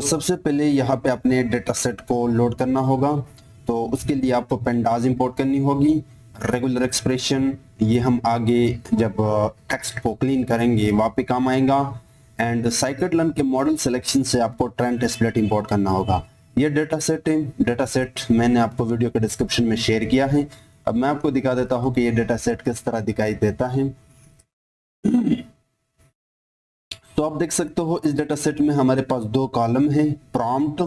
सबसे पहले यहाँ पे अपने डेटा सेट को लोड करना होगा। तो उसके लिए आपको पेंडाज इंपोर्ट करनी होगी, रेगुलर एक्सप्रेशन, ये हम आगे जब टेक्स्ट को क्लीन करेंगे वहाँ पे काम आएगा। एंड साइकिट-लर्न के मॉडल सिलेक्शन से आपको ट्रेंड टेस्पलेट इंपोर्ट करना होगा। ये डेटा सेट है, डेटा सेट मैंने आपको वीडियो के डिस्क्रिप्शन में शेयर किया है। अब मैं आपको दिखा देता हूँ कि ये डेटा सेट किस तरह दिखाई देता है। तो आप देख सकते हो इस डेटा सेट में हमारे पास दो कॉलम है, prompt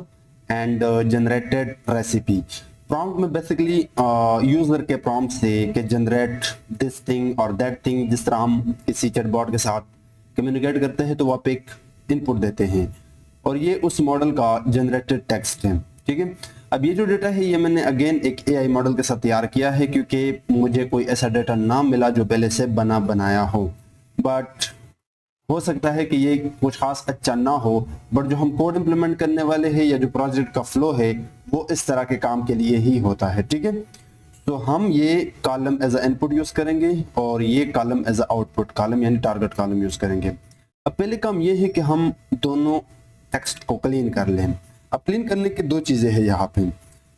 and generated recipe. Prompt में बेसिकली यूजर के प्रॉम्प्ट से कि जनरेट दिस थिंग और दैट थिंग, जिस तरह हम किसी चैटबॉट के साथ कम्युनिकेट करते हैं तो वहाँ पे एक इनपुट देते हैं, और ये उस मॉडल का जनरेटेड टेक्स्ट है। ठीक है, अब ये जो डेटा है ये मैंने अगेन एक एआई मॉडल के साथ तैयार किया है, क्योंकि मुझे कोई ऐसा डेटा ना मिला जो पहले से बनाया हो। बट हो सकता है कि ये कुछ खास अच्छा ना हो, बट जो हम कोड इंप्लीमेंट करने वाले हैं या जो प्रोजेक्ट का फ्लो है वो इस तरह के काम के लिए ही होता है। ठीक है, तो हम ये column as a input use करेंगे और ये column as a output column यानी टारगेट कॉलम यूज करेंगे। अब पहले काम ये है कि हम दोनों टेक्स्ट को क्लीन कर लें। अब क्लीन करने की दो चीजें हैं यहाँ पे।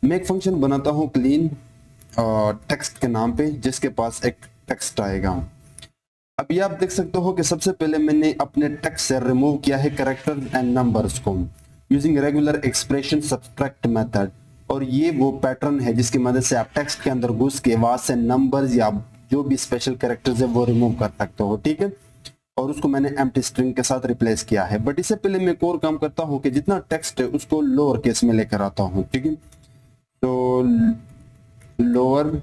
मैं एक फंक्शन बनाता हूँ क्लीन टेक्स्ट के नाम पे, जिसके पास एक टेक्स्ट आएगा। अब ये आप देख सकते हो कि सबसे पहले मैंने अपने टेक्स्ट से रिमूव किया है कैरेक्टर्स एंड नंबर्स को using regular expression subtract method, और ये वो पैटर्न है जिसकी मदद से आप टेक्स्ट के अंदर घुस के वहां से नंबर्स या जो भी स्पेशल कैरेक्टर्स है वो रिमूव कर सकते हो। ठीक है, और उसको मैंने एम्प्टी स्ट्रिंग के साथ रिप्लेस किया है। बट इससे पहले मैं एक और काम करता हूँ कि जितना टेक्स्ट है उसको लोअर केस में लेकर आता हूँ। ठीक है, तो लोअर,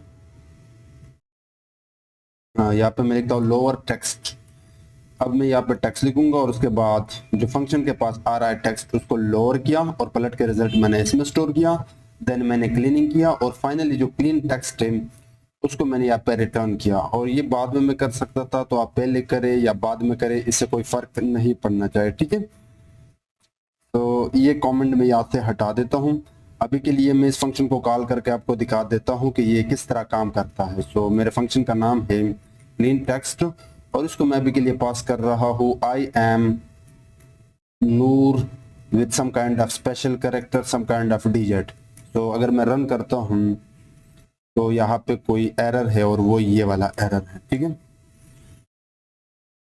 यहाँ पे मैं लिखता हूँ लोअर टेक्स्ट। अब मैं यहाँ पे टेक्स्ट लिखूंगा और उसके बाद जो फंक्शन के पास आ रहा है टेक्स्ट उसको लोअर किया और पलट के रिजल्ट मैंने इसमें स्टोर किया। देन मैंने क्लीनिंग किया और फाइनली जो क्लीन टेक्स्ट है उसको मैंने यहाँ पे रिटर्न किया। और ये बाद में मैं कर सकता था, तो आप पहले करें या बाद में करें इससे कोई फर्क नहीं पड़ना चाहिए। ठीक है, तो ये कॉमेंट मैं यहाँ से हटा देता हूँ। अभी के लिए मैं इस फंक्शन को कॉल करके आपको दिखा देता हूँ कि ये किस तरह काम करता है। सो मेरे फंक्शन का नाम है क्लीन टेक्स्ट और इसको मैं अभी के लिए पास कर रहा हूँ I am Noor with some kind of special character, some kind of digit. तो अगर मैं रन करता हूँ तो यहाँ पे कोई एरर है और वो ये वाला एरर है। ठीक है,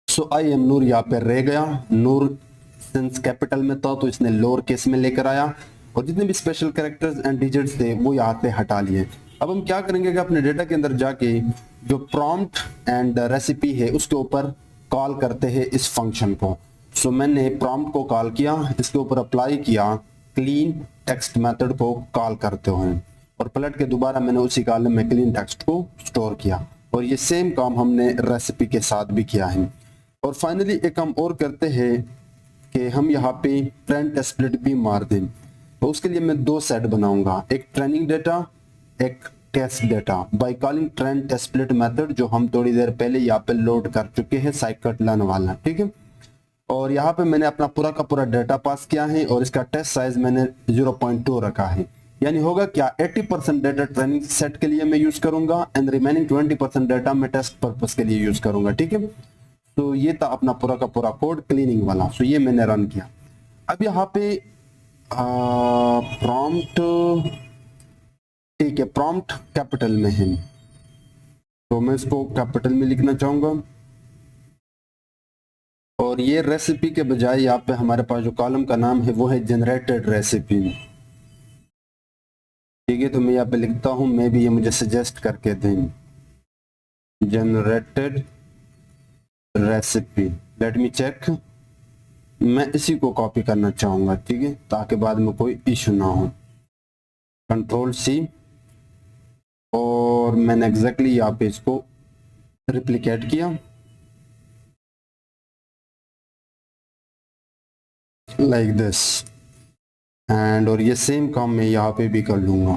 सो आई एम नूर यहाँ पे रह गया। नूर सिंस कैपिटल में था तो इसने लोअर केस में लेकर आया और जितने भी स्पेशल कैरेक्टर्स एंड डिजिट्स थे वो यहाँ पे हटा लिए। अब हम क्या करेंगे कि अपने डेटा के अंदर जाके जो प्रॉम्प्ट एंड रेसिपी है उसके ऊपर कॉल करते हैं इस फंक्शन को। सो मैंने प्रॉम्प्ट को कॉल किया, इसके ऊपर अप्लाई किया क्लीन टेक्स्ट मेथड को कॉल करते हुए और पलट के दोबारा मैंने उसी कॉलम में क्लीन टेक्स्ट को स्टोर किया। और ये सेम काम हमने रेसिपी के साथ भी किया है। और फाइनली एक काम और करते हैं कि हम यहाँ पे ट्रेंड टेस्पलेट भी मार दें। तो उसके लिए मैं दो सेट बनाऊंगा, एक ट्रेनिंग डेटा, एक test data, by calling train test split method जो हम थोड़ी देर पहले यहाँ पे लोड कर चुके हैं साइकिट-लर्न वाला। ठीक है, और यहाँ पे मैंने अपना पूरा का पूरा डेटा पास किया है और इसका टेस्ट साइज मैंने 0.2 रखा है। यानी होगा क्या, 80% डेटा ट्रेनिंग सेट के लिए मैं यूज करूंगा एंड रिमेनिंग 20% डेटा मैं टेस्ट पर्पस के लिए यूज करूंगा। ठीक है, तो ये था अपना पूरा का पूरा कोड क्लीनिंग वाला। सो ये मैंने रन किया। अब यहाँ पे प्रॉम्प्ट, ठीक है, प्रॉम्प्ट कैपिटल में है तो मैं इसको कैपिटल में लिखना चाहूंगा। और ये रेसिपी के बजाय यहाँ पे हमारे पास जो कॉलम का नाम है वो है जनरेटेड रेसिपी। ठीक है, तो मैं यहाँ पे लिखता हूँ, मैं भी ये मुझे सजेस्ट करके दें generated recipe. Let me check, मैं इसी को कॉपी करना चाहूंगा। ठीक है, ताकि बाद में कोई इशू ना हो। कंट्रोल सी और मैंने एग्जैक्टली यहाँ पे इसको रिप्लिकेट किया लाइक दिस एंड, और ये सेम काम मैं यहाँ पे भी कर लूंगा।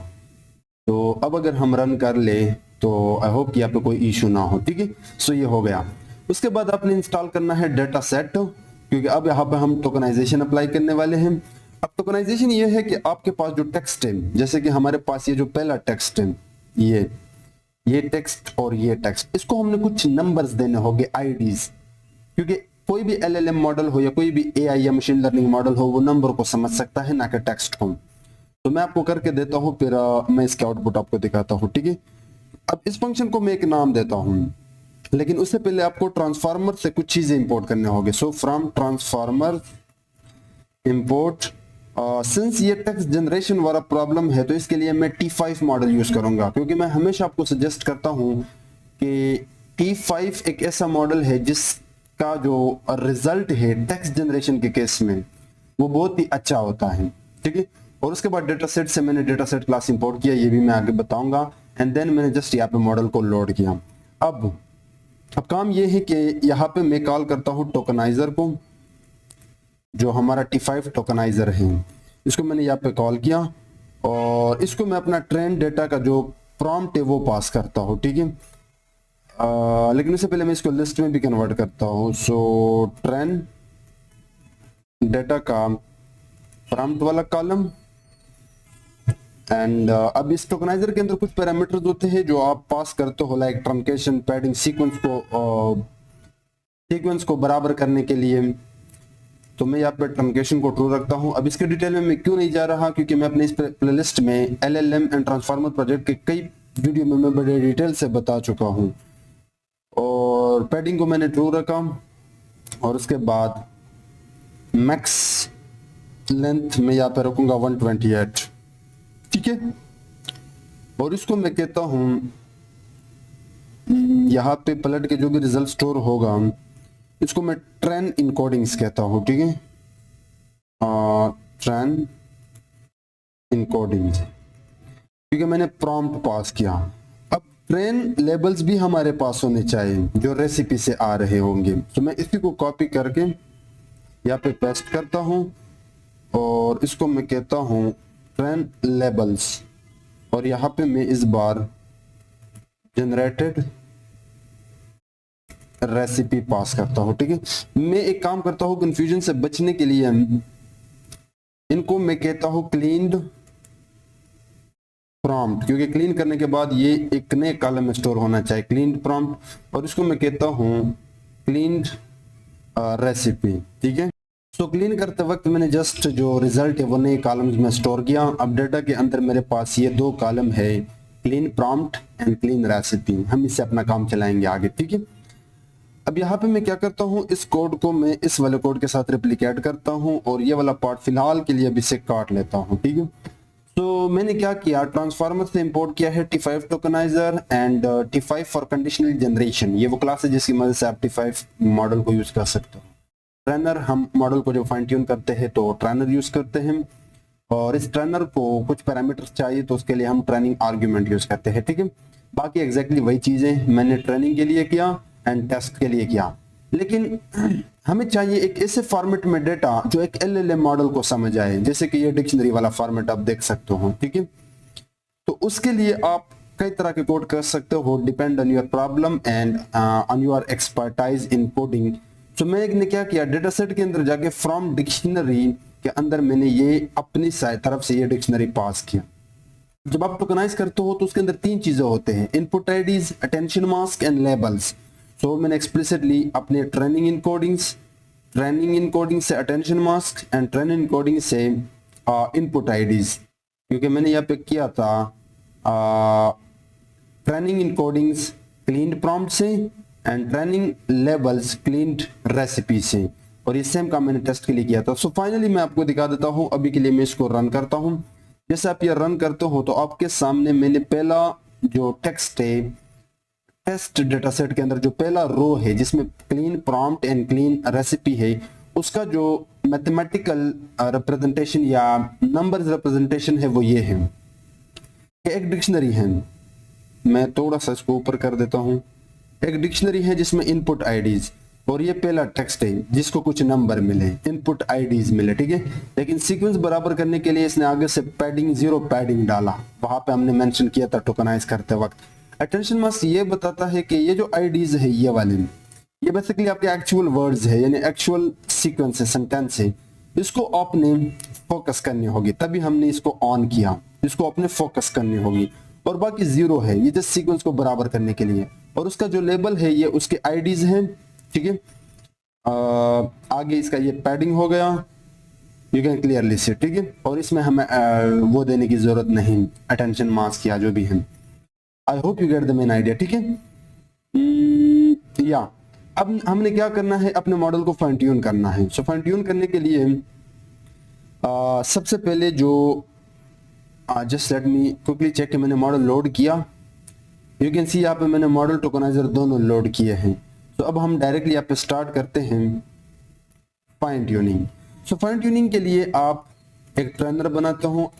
तो अब अगर हम रन कर ले तो आई होप कि यहाँ पे कोई इशू ना हो। ठीक है, सो ये हो गया। उसके बाद आपने इंस्टॉल करना है डेटा सेट, क्योंकि अब यहाँ पे हम टोकनाइजेशन अप्लाई करने वाले हैं। अब टोकनाइजेशन ये है कि आपके पास जो टेक्स्ट है, जैसे कि हमारे पास ये जो पहला टेक्स्ट है, ये टेक्स्ट और ये टेक्स्ट, इसको हमने कुछ नंबर्स देने होंगे, आईडीज, क्योंकि कोई भी LLM मॉडल हो या कोई भी AI या मशीन लर्निंग मॉडल हो, वो नंबर को समझ सकता है, ना कि टेक्स्ट को। तो मैं आपको करके देता हूँ, फिर मैं इसके आउटपुट आपको दिखाता हूँ, ठीक है। अब इस फंक्शन को मैं एक नाम देता हूँ, लेकिन उससे पहले आपको ट्रांसफार्मर से कुछ चीजें इंपोर्ट करने होंगे। So from transformer import, since ये टेक्स्ट जनरेशन वाला प्रॉब्लम है, तो इसके लिए मैं T5 मॉडल यूज करूंगा, क्योंकि मैं हमेशा आपको सजेस्ट करता हूं कि T5 एक ऐसा मॉडल है जिसका जो रिजल्ट है टेक्स्ट जनरेशन के केस में वो बहुत ही अच्छा होता है, ठीक है। और उसके बाद डेटा सेट से मैंने डेटा सेट क्लास इंपोर्ट किया, ये भी मैं आगे बताऊंगा। एंड देन मैंने जस्ट यहाँ पे मॉडल को लोड किया। अब काम ये है कि यहाँ पे मैं कॉल करता हूँ टोकनाइजर को, जो हमारा T5 टोकनाइजर है, इसको मैंने यहाँ पे कॉल किया और इसको मैं अपना ट्रेन डेटा का जो प्रॉम्प्ट है वो पास करता हूँ, ठीक है। लेकिन उससे पहले मैं इसको लिस्ट में भी कन्वर्ट करता हूँ। सो ट्रेन डेटा का प्रॉम्प्ट वाला कॉलम, एंड अब इस टोकनाइजर के अंदर कुछ पैरामीटर्स होते हैं जो आप पास करते हो, लाइक ट्रंकेशन, पैडिंग, सीक्वेंस को बराबर करने के लिए। तो मैं यहाँ पे ट्रंकेशन को ट्रू रखता हूँ। अब इसके डिटेल में मैं क्यों नहीं जा रहा, क्योंकि मैं अपने इस प्लेलिस्ट में LLM एंड ट्रांसफार्मर प्रोजेक्ट के कई वीडियो में मैं बड़े डिटेल से बता चुका हूँ। और पैडिंग को मैंने ट्रू रखा और उसके बाद मैक्स लेंथ में यहाँ पे रखूंगा 128, ठीक है। और इसको मैं कहता हूँ, यहाँ पे पलट के जो भी रिजल्ट स्टोर होगा इसको मैं ट्रेन इनकोडिंग्स कहता हूँ, ठीक है। ट्रेन इनकोडिंग्स, क्योंकि मैंने प्रॉम्प्ट पास किया। अब ट्रेन लेबल्स भी हमारे पास होने चाहिए जो रेसिपी से आ रहे होंगे। तो मैं इसी को कॉपी करके यहाँ पे पेस्ट करता हूँ और इसको मैं कहता हूँ ट्रेन लेबल्स, और यहाँ पे मैं इस बार जनरेटेड रेसिपी पास करता हूं, ठीक है। मैं एक काम करता हूं, कंफ्यूजन से बचने के लिए इनको मैं कहता हूं क्लीन्ड प्रॉम्प्ट, क्योंकि क्लीन करने के बाद ये एक नए कॉलम में स्टोर होना चाहिए, क्लीन्ड प्रॉम्प्ट। और इसको मैं कहता हूं क्लीन्ड रेसिपी, ठीक है। सो क्लीन करते वक्त मैंने जस्ट जो रिजल्ट है वो नए कॉलम्स में स्टोर किया। अब डेटा के अंदर मेरे पास ये दो कॉलम है, clean prompt and clean recipe. हम इससे अपना काम चलाएंगे आगे, ठीक है। अब यहाँ पे मैं क्या करता हूँ, इस कोड को मैं इस वाले कोड के साथ रेप्लिकेट करता हूँ और ये वाला पार्ट फिलहाल के लिए अभी से काट लेता हूँ, ठीक है। तो मैंने क्या किया, ट्रांसफार्मर से इंपोर्ट किया है T5 tokenizer and T5 for conditional generation. ये वो क्लास है जिसकी मदद से आप T5 मॉडल को यूज कर सकते हो। ट्रेनर, हम मॉडल को जो फाइन ट्यून करते हैं तो ट्रेनर यूज करते हैं, और इस ट्रेनर को कुछ पैरामीटर्स चाहिए तो उसके लिए हम ट्रेनिंग आर्ग्यूमेंट यूज करते हैं, ठीक है। बाकी एग्जैक्टली वही चीजें मैंने ट्रेनिंग के लिए किया एंड टेस्ट के लिए किया, लेकिन हमें चाहिए एक ऐसे फॉर्मेट में डेटा जो एक LLM मॉडल को समझ आए, जैसे कि ये डिक्शनरी वाला फॉर्मेट आप देख सकते हो, ठीक है। तो उसके लिए आप कई तरह के कोड कर सकते हो, depend on your problem and on your expertise in coding. तो मैंने क्या किया, डेटा सेट के अंदर जाके फ्रॉम डिक्शनरी के अंदर मैंने ये अपनी तरफ से ये डिक्शनरी पास किया। जब आप टोकनाइज करते हो तो उसके अंदर तीन चीजें होते हैं, input IDs, attention mask and labels. So मैंने एक्सप्लिसिटली अपने ट्रेनिंग इनकोडिंग से attention mask and training encoding से इनपुट आईडीज, क्योंकि मैंने यहाँ पे किया था ट्रेनिंग इनकोडिंग्स क्लीन्ड प्रॉम्प्ट से and training labels cleaned recipe से, और ये सेम काम मैंने टेस्ट के लिए किया था। सो फाइनली मैं आपको दिखा देता हूँ। अभी के लिए मैं इसको रन करता हूँ। जैसे आप ये रन करते हो तो आपके सामने मैंने पहला जो टेक्स्ट है, टेस्ट डेटा सेट के अंदर जो पहला रो है जिसमें clean prompt and clean recipe है, उसका जो मैथमेटिकल रिप्रेजेंटेशन या नंबर्स रिप्रेजेंटेशन है वो ये है कि एक डिक्शनरी है। मैं थोड़ा सा इसको ऊपर कर देता हूँ। एक डिक्शनरी है जिसमें इनपुट आईडीज, और ये पहला टेक्स्ट है जिसको कुछ नंबर मिले, इनपुट आईडीज मिले, ठीक है। लेकिन सीक्वेंस बराबर करने के लिए इसने आगे से पैडिंग, 0 पैडिंग डाला, वहां पे हमने मेंशन किया था टोकनाइज करते वक्त। अटेंशन मास्क ये बताता है कि ये जो आईडीज है ये वाले, ये बेसिकली आपके एक्चुअल वर्ड्स है, यानी एक्चुअल सीक्वेंस है, सेंटेंस है। इसको आपने फोकस करनी होगी, तभी हमने इसको ऑन किया, इसको अपने फोकस करनी होगी। और बाकी 0 है, ये जस्ट सीक्वेंस को बराबर करने के लिए। और उसका जो लेबल है ये उसके आईडीज हैं, ठीक है। आगे इसका ये पैडिंग हो गया, यू कैन क्लियरली सी, ठीक है। और इसमें हमें वो देने की जरूरत नहीं, अटेंशन मास्क या जो भी है। I hope you get the main idea, ठीक है। या अब हमने क्या करना है, अपने मॉडल को फाइन ट्यून करना है। सो फाइन ट्यून करने के लिए सबसे पहले जो just let me quickly check कि मैंने मॉडल लोड किया। यू कैन सी यहाँ पे मैंने मॉडल टोकनाइजर दोनों लोड किए हैं। तो अब हम डायरेक्टली यहाँ पे स्टार्ट करते हैं fine tuning. So fine tuning के लिए आप एक ट्रेनर बनाते हो।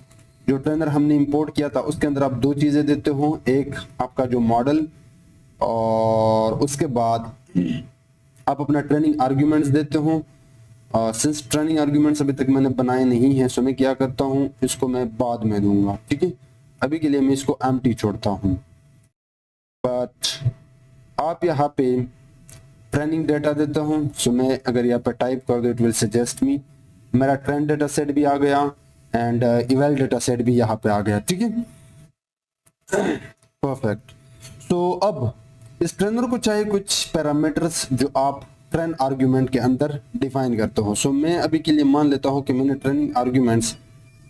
जो ट्रेनर हमने इंपोर्ट किया था उसके अंदर आप दो चीजें देते हो, एक आपका जो मॉडल और उसके बाद आप अपना ट्रेनिंग आर्ग्यूमेंट्स देते हो। सिंस ट्रेनिंग आर्ग्यूमेंट्स अभी तक मैंने बनाए नहीं है, सो मैं क्या करता हूँ, इसको मैं बाद में दूंगा, ठीक है। अभी के लिए मैं इसको एम्प्टी छोड़ता हूँ। बट आप यहाँ पे ट्रेनिंग डेटा देता हूँ। सो मैं अगर यहाँ पे टाइप कर दो, इट विल सजेस्ट मी, मेरा ट्रेंड डेटा सेट भी आ गया एंड इवेल डेटा सेट भी यहाँ पे आ गया, ठीक है। परफेक्ट। तो अब इस ट्रेनर को चाहिए कुछ पैरामीटर्स जो आप ट्रेन आर्ग्यूमेंट के अंदर डिफाइन करते हो। सो मैं अभी के लिए मान लेता हूँ कि मैंने ट्रेनिंग आर्ग्यूमेंट्स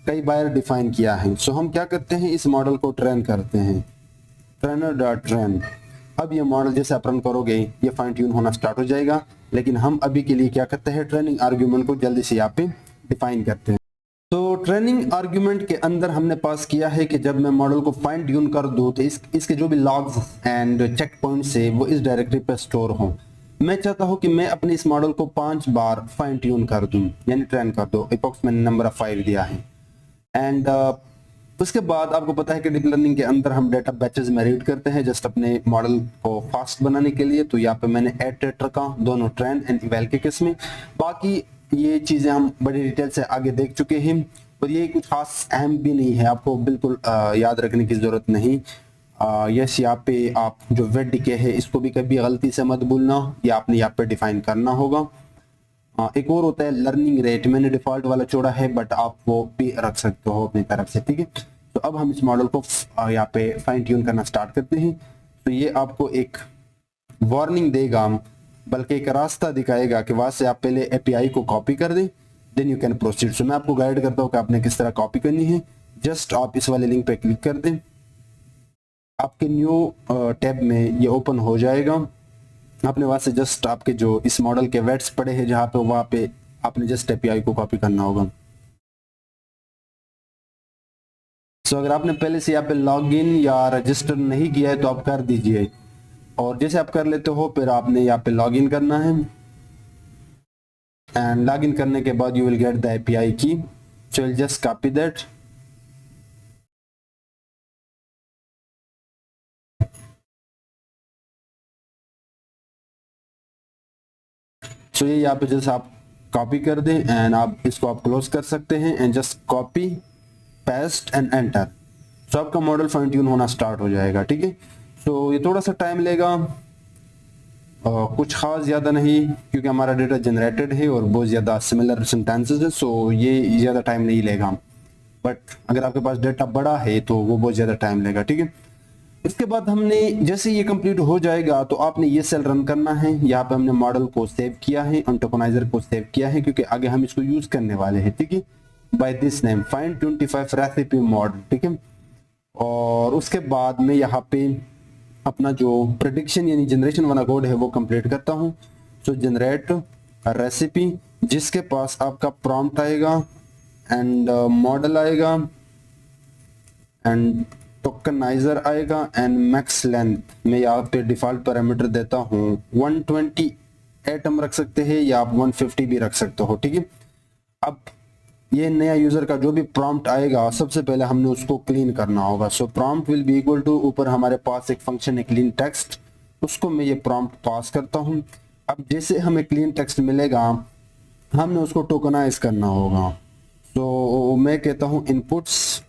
कई बार डिफाइन किया है। सो हम क्या करते हैं, इस मॉडल को ट्रेन करते हैं, ट्रेनर डॉट ट्रेन। अब ये मॉडल जैसे आप रन करोगे ये फाइन ट्यून होना स्टार्ट हो जाएगा। लेकिन हम अभी के लिए क्या करते हैं, ट्रेनिंग आर्ग्यूमेंट को जल्दी से यहाँ पे डिफाइन करते हैं। तो ट्रेनिंग आर्ग्यूमेंट के अंदर हमने पास किया है कि जब मैं मॉडल को फाइन ट्यून कर दूं तो इसके जो भी लॉग्स एंड चेक पॉइंट्स है वो इस डायरेक्टरी पे स्टोर हों। मैं चाहता हूं कि मैं अपने इस मॉडल को 5 बार फाइन ट्यून कर दूं, यानी ट्रेन कर दो। अप्रॉक्स मैंने नंबर ऑफ 5 दिया है। एंड उसके बाद आपको पता है कि डीप लर्निंग के अंदर हम डेटा बैचेस में रीड करते हैं जस्ट अपने मॉडल को फास्ट बनाने के लिए। तो यहाँ पे मैंने ऐड टेट रखा, दोनों ट्रेन एंड इवैल के केस में। बाकी ये चीजें हम बड़ी डिटेल से आगे देख चुके हैं और ये कुछ खास अहम भी नहीं है, आपको बिल्कुल याद रखने की जरूरत नहीं। यस, यहाँ पे आप जो वेट डिके है इसको भी कभी गलती से मत भूलना, या आपने यहाँ पे डिफाइन करना होगा। एक और होता है लर्निंग रेट, मैंने डिफॉल्ट वाला छोड़ा है बट आप वो भी रख सकते हो अपनी तरफ से, ठीक है। तो अब हम इस मॉडल को यहाँ पे फाइन ट्यून करना स्टार्ट करते हैं। तो ये आपको एक वार्निंग देगा, बल्कि एक रास्ता दिखाएगा कि वहां से आप पहले एपीआई को कॉपी कर दें, देन यू कैन प्रोसीड। सो मैं आपको गाइड करता हूँ कि आपने किस तरह कॉपी करनी है। जस्ट आप इस वाले लिंक पे क्लिक कर दें, आपके न्यू टैब में ये ओपन हो जाएगा। आपने वहां से जस्ट आपके जो इस मॉडल के वेट्स पड़े हैं जहां पे, वहां पे आपने जस्ट एपीआई को कॉपी करना होगा। सो अगर आपने पहले से यहाँ पे लॉगिन या रजिस्टर नहीं किया है तो आप कर दीजिए, और जैसे आप कर लेते हो फिर आपने यहाँ पे लॉगिन करना है। एंड लॉगिन करने के बाद you will get the API key. So will just copy that. So ये यहाँ पे जैसे आप कॉपी कर दें एंड आप इसको आप क्लोज कर सकते हैं and just copy paste and enter. So आपका मॉडल फाइन ट्यून होना स्टार्ट हो जाएगा, ठीक है। सो ये थोड़ा सा टाइम लेगा, कुछ खास ज़्यादा नहीं, क्योंकि हमारा डेटा जनरेटेड है और बहुत ज़्यादा सिमिलर सेंटेंसेस है। सो ये ज़्यादा टाइम नहीं लेगा, बट अगर आपके पास डेटा बड़ा है तो वो बहुत ज़्यादा टाइम लेगा, ठीक है। इसके बाद हमने जैसे ये कंप्लीट हो जाएगा तो आपने ये सेल रन करना है। यहाँ पे हमने मॉडल को सेव किया है, टोकनाइजर को सेव किया है, क्योंकि आगे हम इसको यूज करने वाले हैं, ठीक है। By this name fine 25 recipe model, ठीक है। और उसके बाद में यहाँ पे अपना जो प्रेडिक्शन यानी जनरेशन वाला कोड है वो कंप्लीट करता हूँ। सो जनरेट रेसिपी, जिसके पास आपका प्रॉम्प्ट आएगा एंड मॉडल आएगा एंड टोकनाइजर आएगा एंड मैक्स लेंथ। मैं यहाँ पे डिफॉल्ट पैरामीटर देता हूँ 128 हम रख सकते हैं या आप 150 भी रख सकते हो, ठीक है। अब ये नया यूजर का जो भी प्रॉम्प्ट आएगा सबसे पहले हमने उसको क्लीन करना होगा। So prompt will be equal to, ऊपर हमारे पास एक फंक्शन है क्लीन टेक्स्ट, उसको मैं ये प्रॉम्प्ट पास करता हूँ। अब जैसे हमें क्लीन टेक्स्ट मिलेगा हमने उसको टोकनाइज करना होगा। तो मैं कहता हूँ इनपुट्स,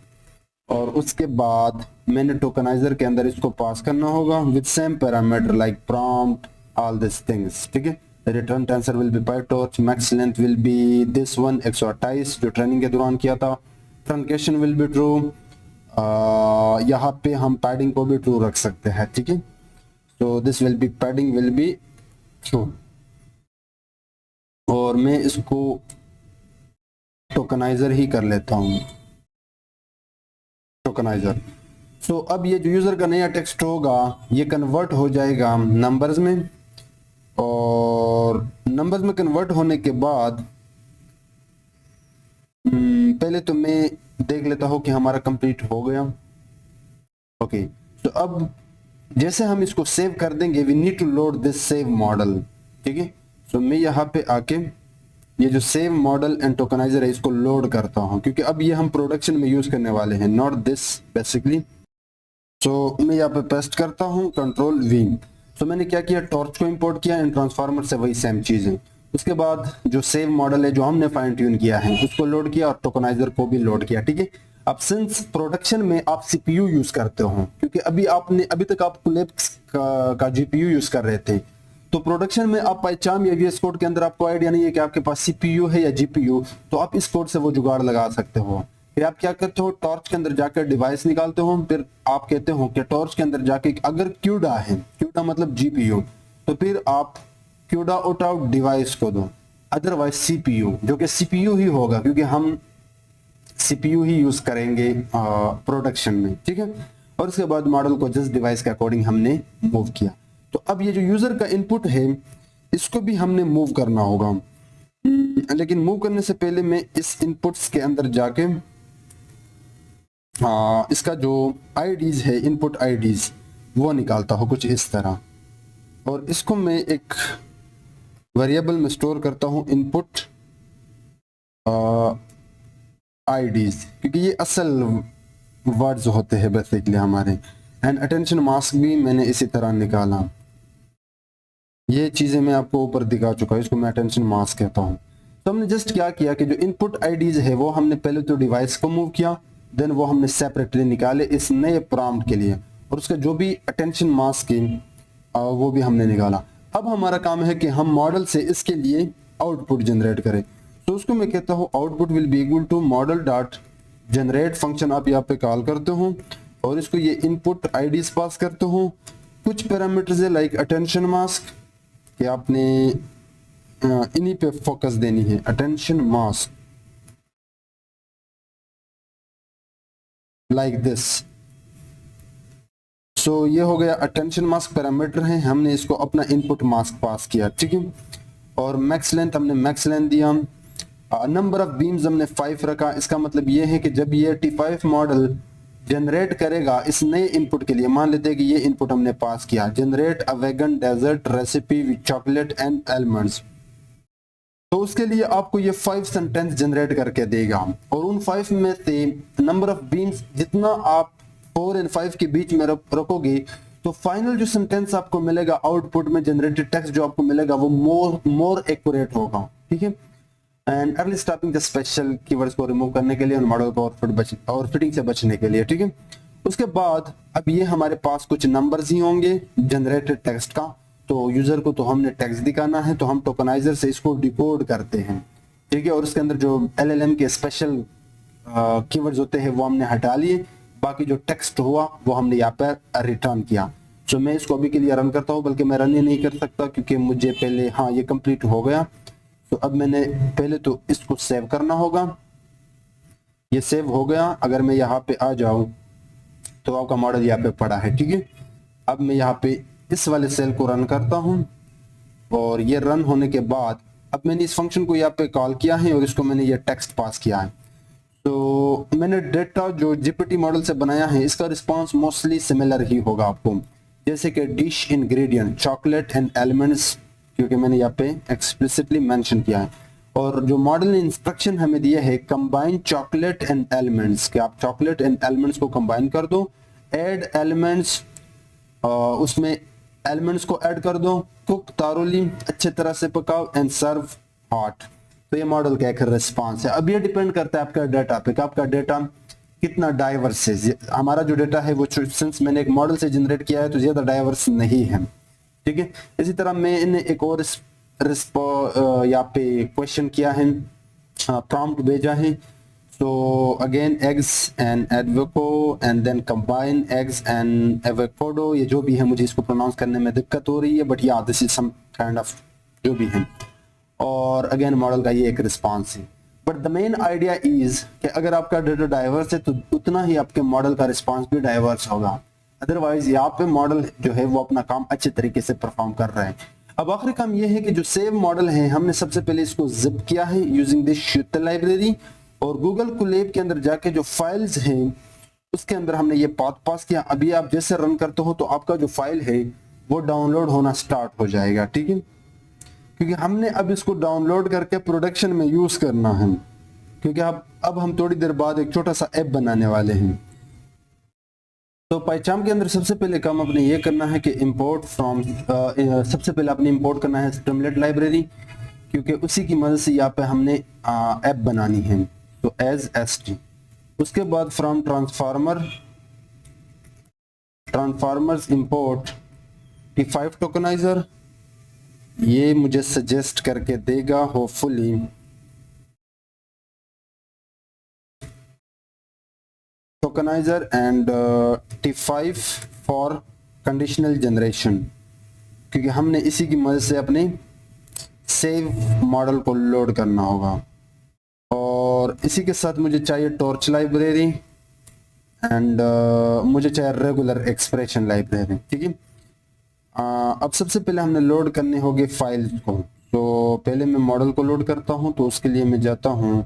और उसके बाद मैंने टोकनाइजर के अंदर इसको पास करना होगा with same parameter like prompt all this things, ठीक है। Return tensor will be PyTorch, max length will be this one 128 जो ट्रेनिंग के दौरान किया था, ट्रंकेशन विल बी ट्रू, यहाँ पे हम पैडिंग को भी ट्रू रख सकते हैं, ठीक है। So this will be padding will be true. और मैं इसको टोकनाइजर ही कर लेता हूँ, टोकनाइजर। सो अब ये जो यूजर का नया टेक्स्ट होगा ये कन्वर्ट हो जाएगा नंबर्स में, और नंबर्स में कन्वर्ट होने के बाद पहले तो मैं देख लेता हूँ कि हमारा कंप्लीट हो गया। ओके, तो अब जैसे हम इसको सेव कर देंगे, we need to load this save model. ठीक है, सो मैं यहाँ पे आके ये जो सेव मॉडल एंड टोकनाइजर है इसको लोड करता हूँ, क्योंकि अब ये हम प्रोडक्शन में यूज करने वाले हैं, नॉट दिस बेसिकली। सो मैं यहाँ पे पेस्ट करता हूँ कंट्रोल वी। सो मैंने क्या किया, टॉर्च को इंपोर्ट किया एंड ट्रांसफार्मर से वही सेम चीज है। उसके बाद जो सेव मॉडल है जो हमने फाइन ट्यून किया है उसको लोड किया और टोकनाइजर को भी लोड किया। ठीक है, अब सिंस प्रोडक्शन में आप सीपीयू यूज करते हो, क्योंकि अभी तक आप कोलैप्स का जीपीयू यूज कर रहे थे, तो प्रोडक्शन में आप पाइचाम या वीएस कोड के अंदर आपको आइडिया नहीं है कि आपके पास सीपीयू है या जीपीयू, तो आप इस कोड से वो जुगाड़ लगा सकते हो। फिर आप क्या करते हो, टॉर्च के अंदर जाकर डिवाइस निकालते हो, फिर आप कहते हो कि टॉर्च के अंदर जाके अगर क्यूडा है, क्यूडा मतलब जीपीयू, तो फिर आप क्यूडा आउट आउट डिवाइस को दो, अदरवाइज सीपीयू, जो कि सीपीयू ही होगा क्योंकि हम सीपीयू ही यूज करेंगे प्रोडक्शन में। ठीक है, और उसके बाद मॉडल को जस्ट डिवाइस के अकॉर्डिंग हमने मूव किया। तो अब ये जो यूजर का इनपुट है इसको भी हमने मूव करना होगा, लेकिन मूव करने से पहले मैं इस इनपुट्स के अंदर जाके इसका जो आईडीज है, इनपुट आईडीज, वो निकालता हूँ कुछ इस तरह, और इसको मैं एक वेरिएबल में स्टोर करता हूँ, इनपुट आईडीज, क्योंकि ये असल वर्ड्स होते हैं बेसिकली हमारे। एंड अटेंशन मास्क भी मैंने इसी तरह निकाला, ये चीजें मैं आपको ऊपर दिखा चुका हूँ, इसको मैं अटेंशन मास्क कहता हूँ। तो हमने जस्ट क्या किया कि जो इनपुट आईडीज है वो हमने पहले तो डिवाइस को मूव किया, देन वो हमने सेपरेटली निकाले इस नए प्रॉम्प्ट के लिए, और उसका जो भी अटेंशन मास्क है वो भी हमने निकाला। अब हमारा काम है कि हम मॉडल से इसके लिए आउटपुट जनरेट करें। तो उसको मैं कहता हूँ output will be equal to model dot generate function आप यहाँ पे कॉल करते हो, और इसको ये इनपुट आईडीज पास करते हो, कुछ पैरामीटर्स है लाइक अटेंशन मास्क कि आपने इन्हीं पे फोकस देनी है, अटेंशन मास्क लाइक दिस। सो ये हो गया अटेंशन मास्क पैरामीटर है, हमने इसको अपना इनपुट मास्क पास किया। ठीक है, और मैक्स लेंथ हमने मैक्स लेंथ दिया, नंबर ऑफ बीम्स हमने 5 रखा। इसका मतलब ये है कि जब ये T5 मॉडल जनरेट करेगा इस नए इनपुट के लिए, मान लेते हैं कि ये इनपुट हमने पास किया, generate a vegan dessert recipe with chocolate and almonds, तो उसके लिए आपको ये 5 सेंटेंस जनरेट करके देगा, और उन 5 में से नंबर ऑफ बीम्स जितना आप 4 और 5 के बीच में रखोगे, तो फाइनल जो सेंटेंस आपको मिलेगा आउटपुट में, जनरेटेड टेक्स्ट जो आपको मिलेगा वो मोर एक्यूरेट होगा। ठीक है, and early stopping the special keywords को रिमूव करने के लिए और मॉडल को और फिटिंग से बचने के लिए। ठीक है, उसके बाद अब ये हमारे पास कुछ नंबर्स ही होंगे जनरेटेड टेक्स्ट का, तो यूजर को तो हमने टेक्स्ट दिखाना है, तो हम टोकनाइजर से इसको डिकोड करते हैं। ठीक है, और उसके अंदर जो एलएलएम के स्पेशल कीवर्ड्स होते हैं वो हमने हटा लिए, बाकी जो टेक्स्ट हुआ वो हमने यहाँ पर रिटर्न किया। तो मैं इसको अभी के लिए रन करता हूँ, बल्कि मैं रन ही नहीं कर सकता क्योंकि मुझे पहले, हाँ ये कंप्लीट हो गया। तो अब मैंने पहले तो इसको सेव करना होगा, ये सेव हो गया। अगर मैं यहाँ पे आ जाऊं तो आपका मॉडल यहाँ पे पड़ा है। ठीक है, अब मैं यहाँ पे इस वाले सेल को रन करता हूं, और ये रन होने के बाद अब मैंने इस फंक्शन को यहाँ पे कॉल किया है और इसको मैंने ये टेक्स्ट पास किया है। तो मैंने डेटा जो जीपीटी मॉडल से बनाया है इसका रिस्पांस मोस्टली सिमिलर ही होगा आपको, जैसे कि dish ingredient chocolate and elements, क्योंकि मैंने यहाँ पे एक्सप्लिसिटली मेंशन किया है। और जो मॉडल ने इंस्ट्रक्शन हमें दिया है कंबाइन चॉकलेट एंड एलिमेंट्स, कि आप चॉकलेट एंड एलिमेंट्स को कंबाइन कर दो, ऐड एलिमेंट्स, उसमें एलिमेंट्स को ऐड कर दो, कुक तारोली अच्छे तरह से पकाओ एंड सर्व हॉट। तो ये मॉडल का एक रिस्पांस है। अब ये डिपेंड करता है आपका डाटा पे, आपका डाटा कितना डाइवर्स है। हमारा जो डाटा है वो सिंस मैंने एक मॉडल से जनरेट किया है तो ज्यादा डाइवर्स नहीं है। ठीक है, इसी तरह मैंने एक और यहाँ पे क्वेश्चन किया है, प्रॉम्प्ट भेजा है। So again eggs and avocado and then combine eggs and avocado, ये जो भी है मुझे इसको प्रोनाउंस करने में दिक्कत हो रही है, बट या this is some kind of जो भी है। और अगेन मॉडल का ये एक रिस्पॉन्स है। But the main idea is कि अगर आपका डेटा डाइवर्स है तो उतना ही आपके मॉडल का रिस्पॉन्स भी डाइवर्स होगा, अदरवाइज यहाँ पे मॉडल जो है वो अपना काम अच्छे तरीके से परफॉर्म कर रहा है। अब आखिरी काम ये है कि जो सेव मॉडल है हमने सबसे पहले इसको जिप किया है यूजिंग दिस शुतल लाइब्रेरी, और गूगल कोलैब के अंदर जाके जो फाइल्स हैं उसके अंदर हमने ये पाथ पास किया। अभी आप जैसे रन करते हो तो आपका जो फाइल है वो डाउनलोड होना स्टार्ट हो जाएगा, ठीक है, क्योंकि हमने अब इसको डाउनलोड करके प्रोडक्शन में यूज करना है, क्योंकि अब हम थोड़ी देर बाद एक छोटा सा ऐप बनाने वाले हैं। तो पाइचाम के अंदर सबसे पहले काम अपने ये करना है कि इंपोर्ट फ्रॉम सबसे पहले आपने इंपोर्ट करना है स्ट्रीमलेट लाइब्रेरी, क्योंकि उसी की मदद से यहाँ पे हमने ऐप बनानी है, तो एज एस उसके बाद from transformers import T5 tokeniser, ये मुझे सजेस्ट करके देगा hopefully tokenizer and T5 for conditional generation, क्योंकि हमने इसी की मदद से अपने सेव मॉडल को लोड करना होगा। और इसी के साथ मुझे चाहिए टॉर्च लाइब्रेरी एंड मुझे चाहिए रेगुलर एक्सप्रेशन लाइब्रेरी, ठीक है। अब सबसे पहले हमने लोड करने होंगे फाइल्स को, तो पहले मैं मॉडल को लोड करता हूं, तो उसके लिए मैं जाता हूं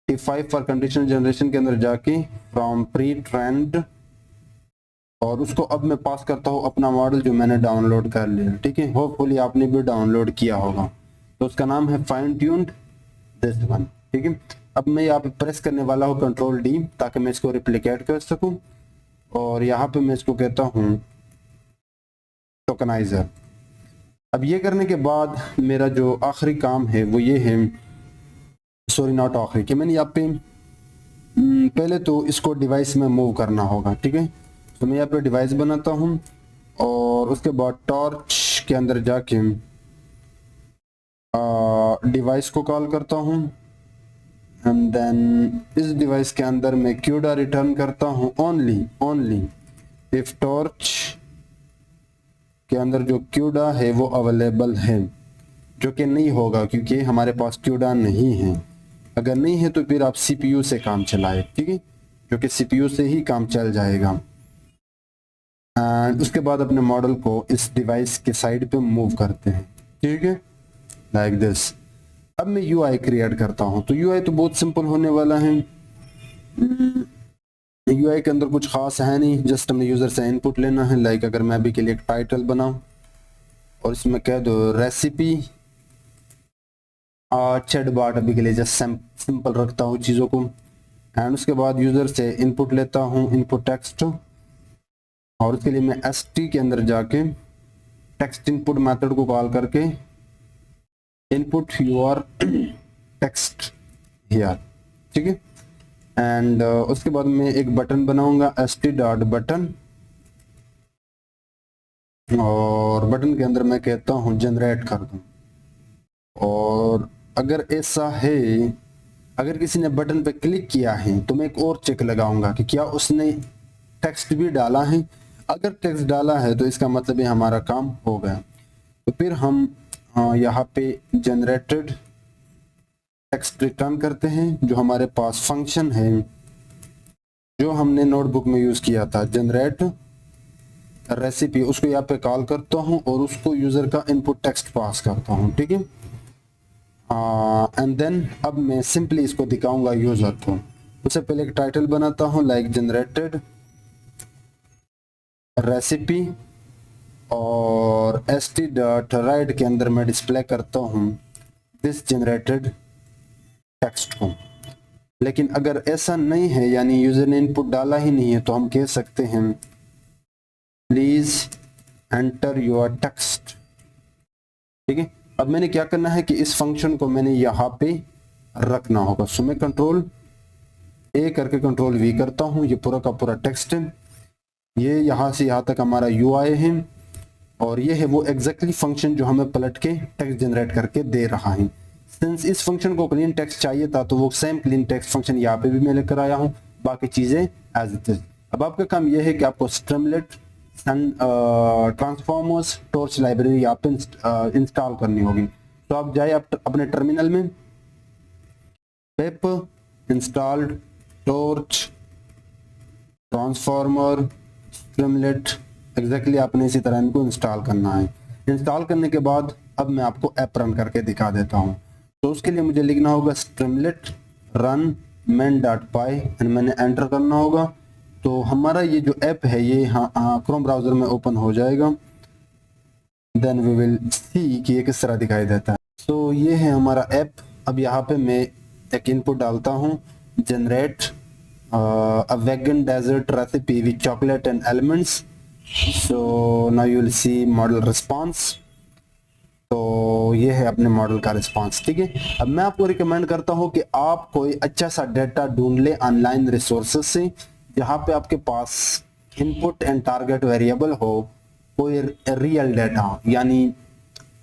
T5 फॉर कंडीशनल जनरेशन के अंदर जाके फ्रॉम प्री ट्रेंड, और उसको अब मैं पास करता हूँ अपना मॉडल जो मैंने डाउनलोड कर लिया, ठीक है। होपफुली आपने भी डाउनलोड किया होगा, तो उसका नाम है फाइन ट्यून्ड दिस वन, ठीक है। अब मैं यहाँ पे प्रेस करने वाला हूँ Ctrl D ताकि मैं इसको रिप्लिकेट कर सकूं, और यहाँ पे मैं इसको कहता हूँ टोकनाइजर। अब ये करने के बाद मेरा जो आखिरी काम है वो ये है, सॉरी नॉट आखिरी, कि मैंने यहाँ पे पहले तो इसको डिवाइस में मूव करना होगा, ठीक है। तो मैं यहाँ पे डिवाइस बनाता हूँ और उसके बाद टॉर्च के अंदर जाके डिवाइस को कॉल करता हूँ, एंड देन इस डिवाइस के अंदर मैं क्यूडा रिटर्न करता हूँ ओनली इफ टॉर्च के अंदर जो क्यूडा है वो अवेलेबल है, जो कि नहीं होगा क्योंकि हमारे पास क्यूडा नहीं है। अगर नहीं है तो फिर आप सीपीयू से काम चलाए, ठीक है, क्योंकि सीपीयू से ही काम चल जाएगा। एंड उसके बाद अपने मॉडल को इस डिवाइस के साइड पे मूव करते हैं, ठीक है, लाइक दिस। अब मैं यूआई क्रिएट करता हूं, तो यूआई तो बहुत सिंपल होने वाला है। यूआई के अंदर कुछ खास है नहीं, जस्ट हमें यूजर से इनपुट लेना है। लाइक अगर मैं अभी के लिए एक टाइटल बनाऊं और इसमें कह दो रेसिपी चैटबॉट, अभी के लिए जस्ट सिंपल रखता हूँ चीज़ों को। एंड उसके बाद यूजर से इनपुट लेता हूँ, इनपुट टेक्स्ट, और उसके लिए मैं एसटी के अंदर जाके टेक्स्ट इनपुट मेथड को कॉल करके इनपुट योर टेक्स्ट हियर, ठीक है। एंड उसके बाद मैं एक बटन बनाऊंगा st.button, और बटन के अंदर मैं कहता हूँ जनरेट कर दूं। और अगर ऐसा है, अगर किसी ने बटन पे क्लिक किया है तो मैं एक और चेक लगाऊंगा कि क्या उसने टेक्स्ट भी डाला है। अगर टेक्स्ट डाला है तो इसका मतलब है हमारा काम हो गया। तो फिर हम यहाँ पे जनरेटेड टेक्स्ट रिटर्न करते हैं, जो हमारे पास फंक्शन है जो हमने नोटबुक में यूज किया था, जनरेट रेसिपी, उसको यहाँ पे कॉल करता हूँ और उसको यूजर का इनपुट टेक्स्ट पास करता हूँ, ठीक है। एंड देन अब मैं सिंपली इसको दिखाऊंगा यूजर को। उससे पहले एक टाइटल बनाता हूँ लाइक जनरेटेड रेसिपी, और st.write के अंदर मैं डिस्प्ले करता हूँ दिस जनरेटेड टेक्स्ट को। लेकिन अगर ऐसा नहीं है, यानी यूजर ने इनपुट डाला ही नहीं है, तो हम कह सकते हैं प्लीज एंटर योर टेक्स्ट, ठीक है। अब मैंने क्या करना है कि इस फंक्शन को मैंने यहाँ पे रखना होगा। सो मैं Ctrl A करके Ctrl V करता हूँ, ये पूरा का पूरा टेक्स्ट है, ये यहाँ से यहाँ तक हमारा UI है, और ये है वो एग्जैक्टली फंक्शन जो हमें पलट के टेक्स्ट जनरेट करके दे रहा है। सिंस इस फंक्शन को क्लीन टेक्स्ट चाहिए था, तो वो सेम क्लीन टेक्स्ट फंक्शन यहाँ पे भी मैं लेकर आया हूँ, बाकी चीजें एज इट इज। अब आपका काम यह है कि आपको स्ट्रीमलेट ट्रांसफॉर्मर्स टॉर्च लाइब्रेरी यहाँ पे इंस्टॉल करनी होगी। तो आप जाए अपने टर्मिनल में, pip installed torch transformer Streamlit, exactly आपने इसी तरह इनको इंस्टॉल करना है। इंस्टॉल करने के बाद अब मैं आपको ऐप रन करके दिखा देता हूँ। तो उसके लिए मुझे लिखना होगा स्ट्रीमलेट रन main.py एंड मैंने एंटर करना होगा। तो हमारा ये जो ऐप है ये क्रोम ब्राउजर में ओपन हो जाएगा। देन वी विल सी कि ये किस तरह दिखाई देता है। तो ये है हमारा ऐप। अब यहाँ पे मैं एक इनपुट डालता हूँ, generate a vegan desert recipe with chocolate and almonds. So now you will see model response. तो ये है अपने मॉडल का रिस्पांस, ठीक है। अब मैं आपको रिकमेंड करता हूँ कि आप कोई अच्छा सा डेटा ढूंढ ले ऑनलाइन रिसोर्सेज से, जहाँ पे आपके पास इनपुट एंड टारगेट वेरिएबल हो, कोई रियल डेटा यानी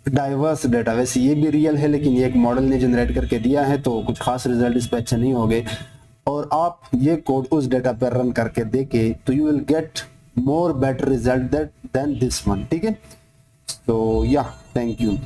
डाइवर्स डेटा। वैसे ये भी रियल है लेकिन ये एक मॉडल ने जनरेट करके दिया है तो कुछ खास रिजल्ट इस पे अच्छे नहीं होंगे। और आप ये कोड उस डेटा पर रन करके देखे तो you will get more better result than this one, ठीक है। तो या थैंक यू।